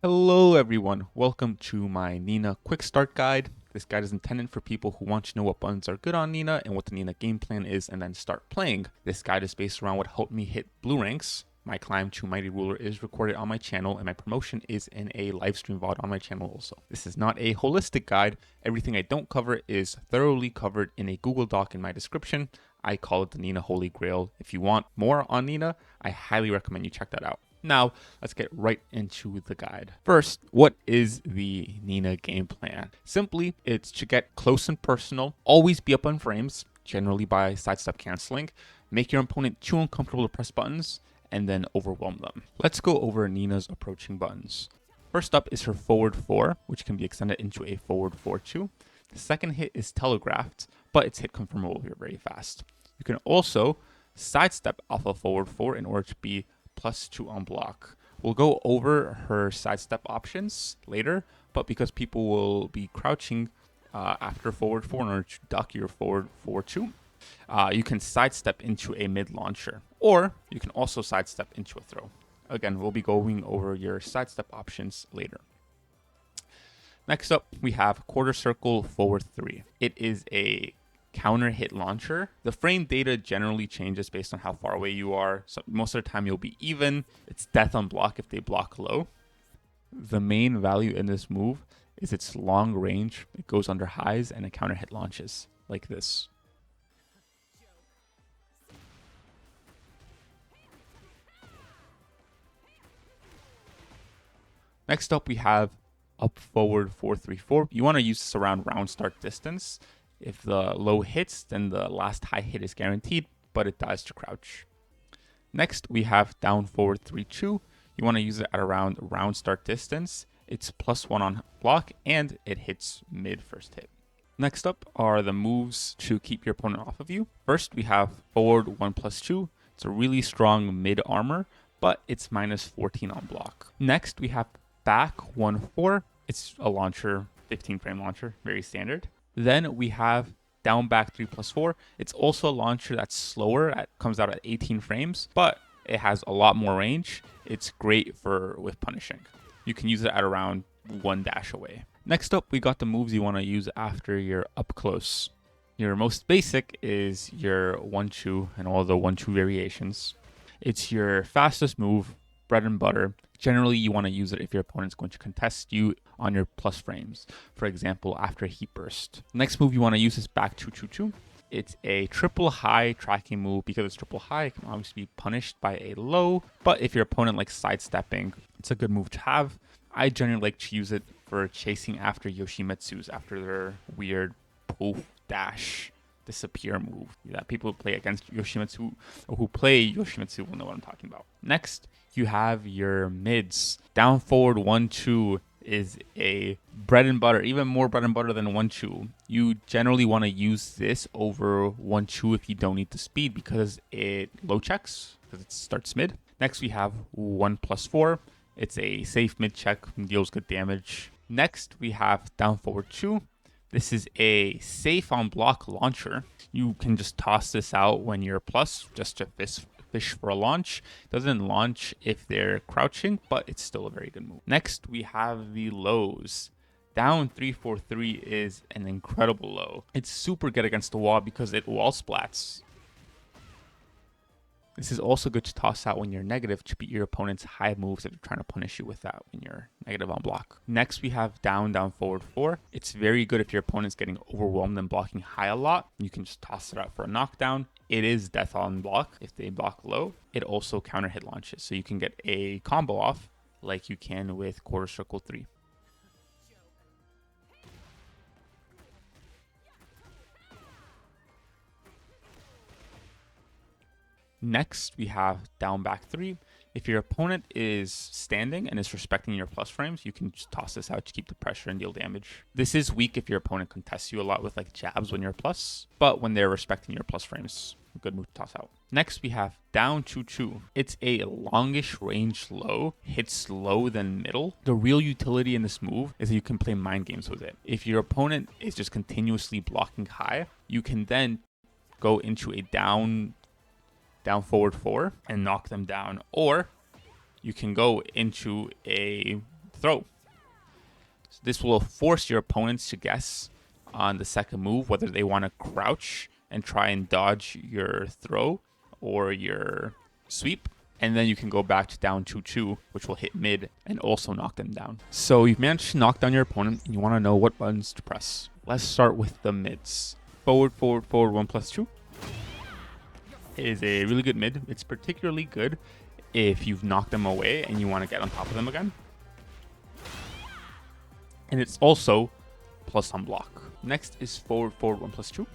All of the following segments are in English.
Hello everyone, welcome to my Nina quick start guide. This guide is intended for people who want to know what buttons are good on Nina and what the Nina game plan is and then start playing. This guide is based around what helped me hit blue ranks. My climb to Mighty Ruler is recorded on my channel and my promotion is in a livestream VOD on my channel also. This is not a holistic guide. Everything I don't cover is thoroughly covered in a Google Doc in my description. I call it the Nina Holy Grail. If you want more on Nina, I highly recommend you check that out. Now, let's get right into the guide. First, what is the Nina game plan? Simply, it's to get close and personal, always be up on frames, generally by sidestep canceling, make your opponent too uncomfortable to press buttons, and then overwhelm them. Let's go over Nina's approaching buttons. First up is her forward 4, which can be extended into a forward 4-2. The second hit is telegraphed, but it's hit confirmable here very fast. You can also sidestep off a forward 4 in order to be +2 on block. We'll go over her sidestep options later, but because people will be crouching after forward 4 in order to duck your forward 4-2, you can sidestep into a mid launcher, or you can also sidestep into a throw. Again, we'll be going over your sidestep options later. Next up, we have quarter circle forward 3. It is a counter hit launcher. The frame data generally changes based on how far away you are. So most of the time you'll be even. It's death on block if they block low. The main value in this move is its long range. It goes under highs and a counter hit launches like this. Next up we have up forward 4-3-4. You want to use this around round start distance. If the low hits, then the last high hit is guaranteed, but it dies to crouch. Next, we have down forward 3-2. You want to use it at around round start distance. It's +1 on block, and it hits mid first hit. Next up are the moves to keep your opponent off of you. First, we have forward 1+2. It's a really strong mid armor, but it's -14 on block. Next, we have back 1-4. It's a launcher, 15 frame launcher, very standard. Then we have down back 3+4. It's also a launcher that's slower, comes out at 18 frames, but it has a lot more range. It's great with punishing. You can use it at around 1 dash away. Next up, we got the moves you want to use after you're up close. Your most basic is your 1-2 and all the 1-2 variations. It's your fastest move, bread and butter. Generally, you want to use it if your opponent's going to contest you on your plus frames. For example, after heat burst. Next move you want to use is back 2-2-2. It's a triple high tracking move. Because it's triple high, it can obviously be punished by a low. But if your opponent likes sidestepping, it's a good move to have. I generally like to use it for chasing after Yoshimitsu's after their weird poof dash disappear move that people who play against Yoshimitsu or who play Yoshimitsu will know what I'm talking about. Next, you have your mids. Down forward 1-2 is a bread and butter, even more bread and butter than 1-2. You generally want to use this over 1-2 if you don't need the speed because it low checks, because it starts mid. Next, we have 1+4. It's a safe mid check, deals good damage. Next, we have down forward 2. This is a safe on block launcher. You can just toss this out when you're plus, just to fish for a launch. It doesn't launch if they're crouching, but it's still a very good move. Next, we have the lows. Down 3-4-3 is an incredible low. It's super good against the wall because it wall splats. This is also good to toss out when you're negative to beat your opponent's high moves that are trying to punish you with that when you're negative on block. Next, we have down forward 4. It's very good if your opponent's getting overwhelmed and blocking high a lot. You can just toss it out for a knockdown. It is death on block if they block low. It also counter hit launches, so you can get a combo off like you can with quarter circle 3. Next, we have down back 3. If your opponent is standing and is respecting your plus frames, you can just toss this out to keep the pressure and deal damage. This is weak if your opponent contests you a lot with like jabs when you're plus, but when they're respecting your plus frames, a good move to toss out. Next, we have down 2-2. It's a longish range low, hits low than middle. The real utility in this move is that you can play mind games with it. If your opponent is just continuously blocking high, you can then go into a down forward 4 and knock them down, or you can go into a throw. So this will force your opponents to guess on the second move whether they want to crouch and try and dodge your throw or your sweep. And then you can go back to down 2-2, which will hit mid and also knock them down. So you've managed to knock down your opponent, and you want to know what buttons to press. Let's start with the mids. Forward, forward, forward, 1+2 is a really good mid. It's particularly good if you've knocked them away and you want to get on top of them again. And it's also plus on block. Next is forward, forward, 1+2.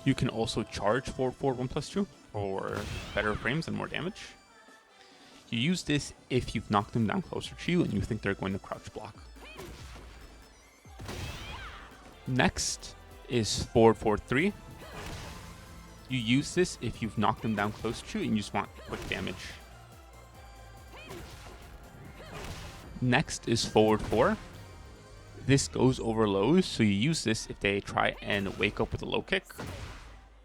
You can also charge forward, forward, 1+2 for better frames and more damage. You use this if you've knocked them down closer to you and you think they're going to crouch block. Next is forward, forward, 3. You use this if you've knocked them down close to you and you just want quick damage. Next is forward 4. This goes over lows, so you use this if they try and wake up with a low kick.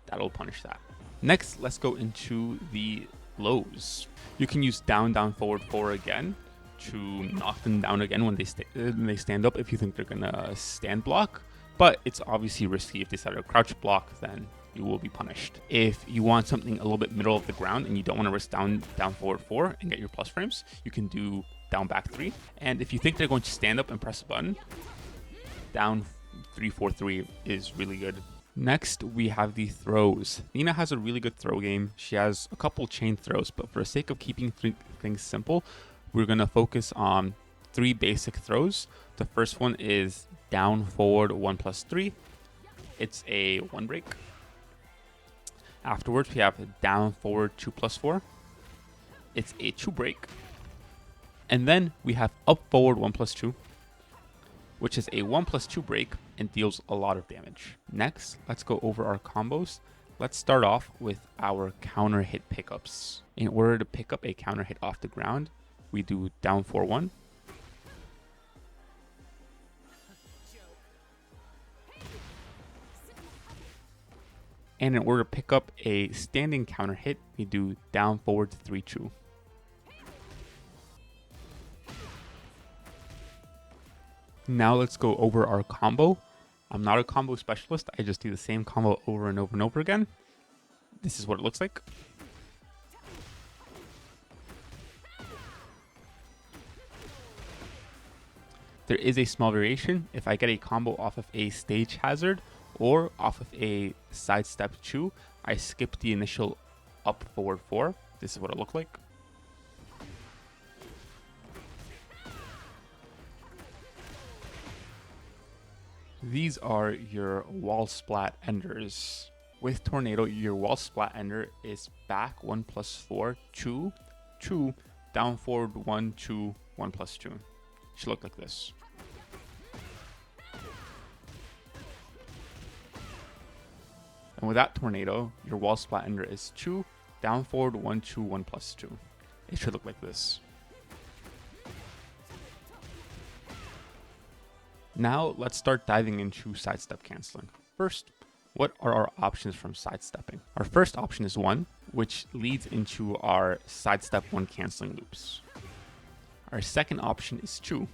That'll punish that. Next, let's go into the lows. You can use down, down, forward 4 again to knock them down again when they stand up if you think they're gonna stand block. But it's obviously risky. If they start a crouch block, then you will be punished. If you want something a little bit middle of the ground and you don't want to risk down, down, forward 4 and get your plus frames, you can do down, back 3. And if you think they're going to stand up and press a button, down 3, 4, 3 is really good. Next, we have the throws. Nina has a really good throw game. She has a couple chain throws, but for the sake of keeping things simple, we're going to focus on 3 basic throws. The first one is down, forward, 1+3. It's a 1 break. Afterwards, we have down, forward, 2+4. It's a 2 break. And then we have up, forward, 1+2, which is a 1+2 break and deals a lot of damage. Next, let's go over our combos. Let's start off with our counter hit pickups. In order to pick up a counter hit off the ground, we do down 4-1. And in order to pick up a standing counter hit, we do down forward 3-2. Now let's go over our combo. I'm not a combo specialist. I just do the same combo over and over and over again. This is what it looks like. There is a small variation. If I get a combo off of a stage hazard or off of a sidestep 2, I skip the initial up forward 4. This is what it looked like. These are your wall splat enders. With Tornado, your wall splat ender is back 1+4, 2, 2, down forward 1, 2, 1+2. It should look like this. And with that Tornado, your wall splat ender is 2, down forward 1, 2, 1+2. It should look like this. Now let's start diving into sidestep canceling. First, what are our options from sidestepping? Our first option is 1, which leads into our sidestep 1 canceling loops. Our second option is 2.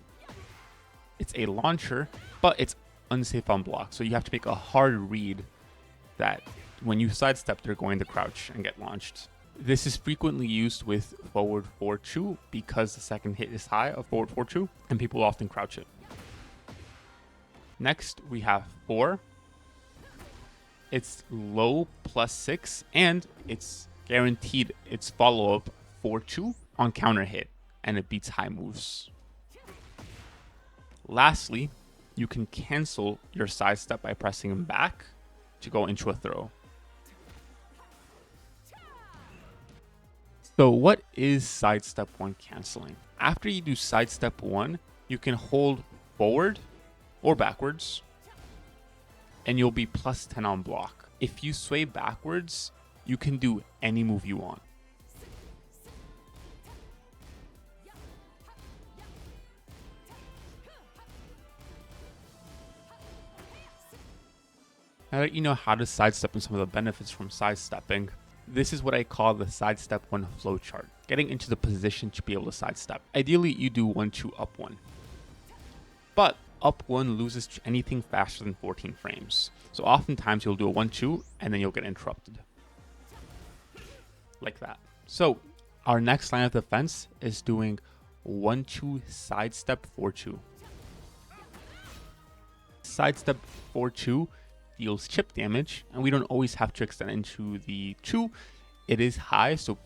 It's a launcher, but it's unsafe on block, so you have to make a hard read that when you sidestep, they're going to crouch and get launched. This is frequently used with forward 4-2 because the second hit is high of forward 4-2, and people often crouch it. Next, we have 4. It's low +6, and it's guaranteed its follow-up 4-2 on counter hit, and it beats high moves. Lastly, you can cancel your sidestep by pressing them back to go into a throw. So what is sidestep 1 canceling? After you do sidestep 1, you can hold forward or backwards, and you'll be +10 on block. If you sway backwards, you can do any move you want. Now that you know how to sidestep and some of the benefits from sidestepping, This is what I call the Sidestep 1 flowchart, getting into the position to be able to sidestep. Ideally, you do 1-2 up 1. But up 1 loses to anything faster than 14 frames. So oftentimes you'll do a 1-2 and then you'll get interrupted. Like that. So our next line of defense is doing 1-2 sidestep 4-2. Sidestep 4-2 deals chip damage, and we don't always have to extend into the 2. It is high, so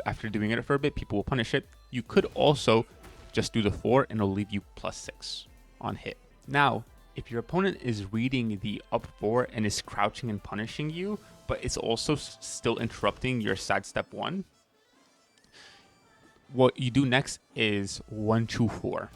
after doing it for a bit, people will punish it. You could also just do the 4 and it'll leave you +6 on hit. Now, if your opponent is reading the up 4 and is crouching and punishing you, but it's also still interrupting your sidestep 1, what you do next is 1-2 4.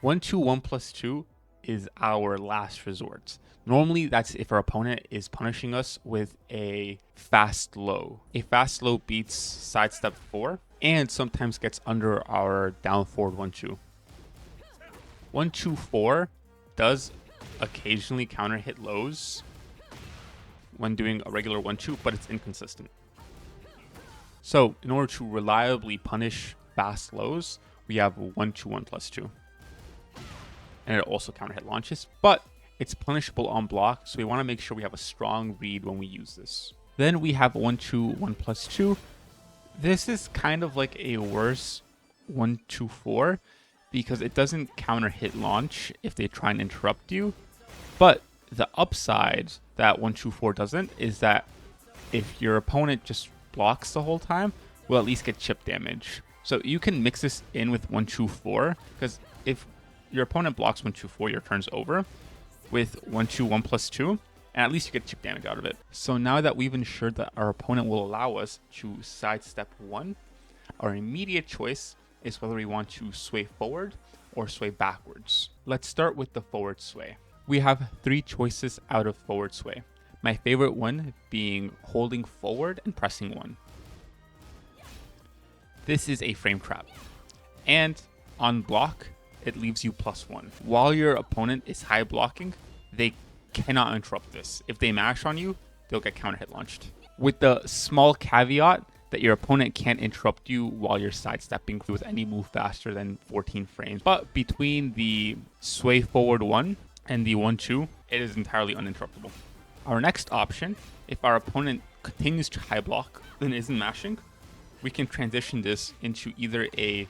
1-2 1+2 is our last resort. Normally, that's if our opponent is punishing us with a fast low. A fast low beats sidestep 4 and sometimes gets under our down forward 1-2. 1-2 4 does occasionally counter hit lows when doing a regular 1-2, but it's inconsistent. So in order to reliably punish fast lows, we have 1-2 1+2. And it also counter hit launches, but it's punishable on block, so we want to make sure we have a strong read when we use this. Then we have 1-2 1+2. This is kind of like a worse 1-2 4 because it doesn't counter hit launch if they try and interrupt you. But the upside that 1-2 4 doesn't is that if your opponent just blocks the whole time, we'll at least get chip damage. So you can mix this in with 1-2 4 because if your opponent blocks 1-2 4, your turn's over. With 1-2 1+2, and at least you get chip damage out of it. So now that we've ensured that our opponent will allow us to sidestep 1, our immediate choice is whether we want to sway forward or sway backwards. Let's start with the forward sway. We have 3 choices out of forward sway. My favorite one being holding forward and pressing 1. This is a frame trap. And on block, it leaves you +1. While your opponent is high blocking, they cannot interrupt this. If they mash on you, they'll get counter hit launched. With the small caveat that your opponent can't interrupt you while you're sidestepping with any move faster than 14 frames. But between the sway forward 1 and the 1-2, it is entirely uninterruptible. Our next option, if our opponent continues to high block and isn't mashing, we can transition this into either a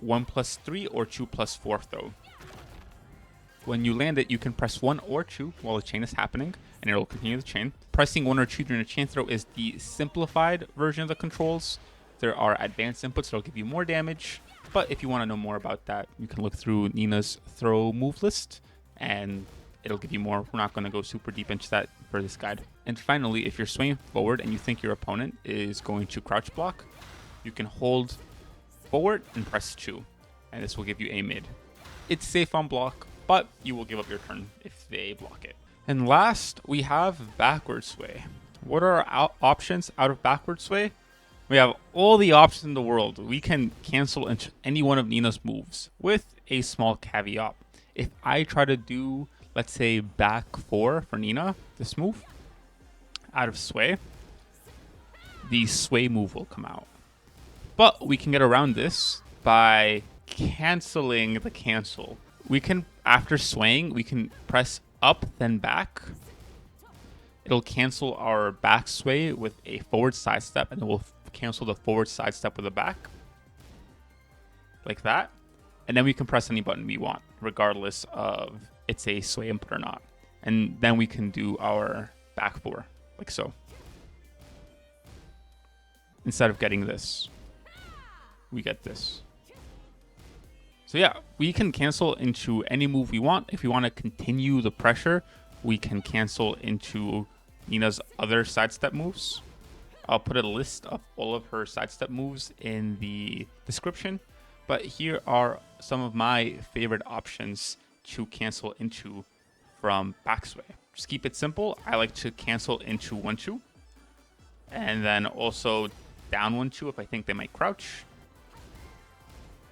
1+3 or 2+4 throw. When you land it, you can press 1 or 2 while the chain is happening, and it will continue the chain. Pressing 1 or 2 during a chain throw is the simplified version of the controls. There are advanced inputs that will give you more damage, but if you want to know more about that, you can look through Nina's throw move list, and it'll give you more. We're not going to go super deep into that for this guide. And finally, if you're swaying forward and you think your opponent is going to crouch block, you can hold forward and press 2, and this will give you a mid. It's safe on block, but you will give up your turn if they block it. And last, we have backward sway. What are our options out of backward sway? We have all the options in the world. We can cancel into any one of Nina's moves with a small caveat. If I try to do, let's say, back 4 for Nina, this move, out of sway, the sway move will come out. But we can get around this by canceling the cancel. We can, after swaying, we can press up then back. It'll cancel our back sway with a forward sidestep, and then we'll cancel the forward sidestep with a back. Like that. And then we can press any button we want, regardless of it's a sway input or not. And then we can do our back 4, like so. Instead of getting this, we get this. So yeah, we can cancel into any move we want. If we want to continue the pressure, we can cancel into Nina's other sidestep moves. I'll put a list of all of her sidestep moves in the description. But here are some of my favorite options to cancel into from backsway. Just keep it simple. I like to cancel into 1-2. And then also down 1-2 if I think they might crouch.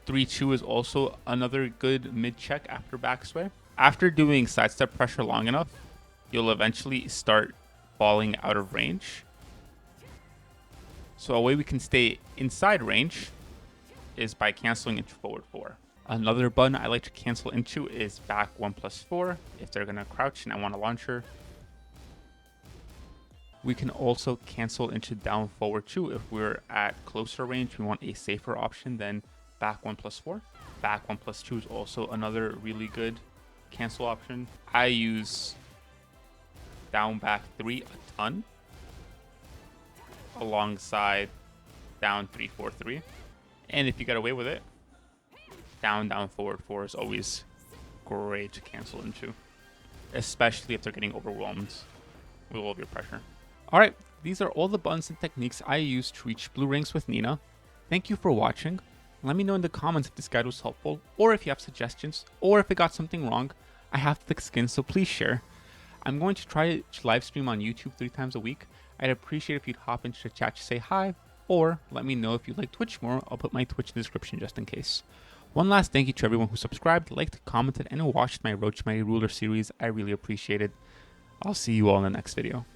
3-2 is also another good mid-check after backsway. After doing sidestep pressure long enough, you'll eventually start falling out of range. So a way we can stay inside range is by canceling into forward 4. Another button I like to cancel into is back 1+4 if they're going to crouch and I want a launcher. We can also cancel into down forward 2 if we're at closer range. We want a safer option than back 1+4. Back 1+2 is also another really good cancel option. I use down back 3 a ton alongside down 3-4-3. And if you get away with it, down forward 4 is always great to cancel into, especially if they're getting overwhelmed with all of your pressure. Alright, these are all the buttons and techniques I use to reach blue ranks with Nina. Thank you for watching. Let me know in the comments if this guide was helpful, or if you have suggestions, or if it got something wrong. I have thick skin, so please share. I'm going to try to live stream on YouTube 3 times a week. I'd appreciate if you'd hop into the chat to say hi, or let me know if you like Twitch more. I'll put my Twitch in the description just in case. One last thank you to everyone who subscribed, liked, commented, and watched my Roach Mighty Ruler series. I really appreciate it. I'll see you all in the next video.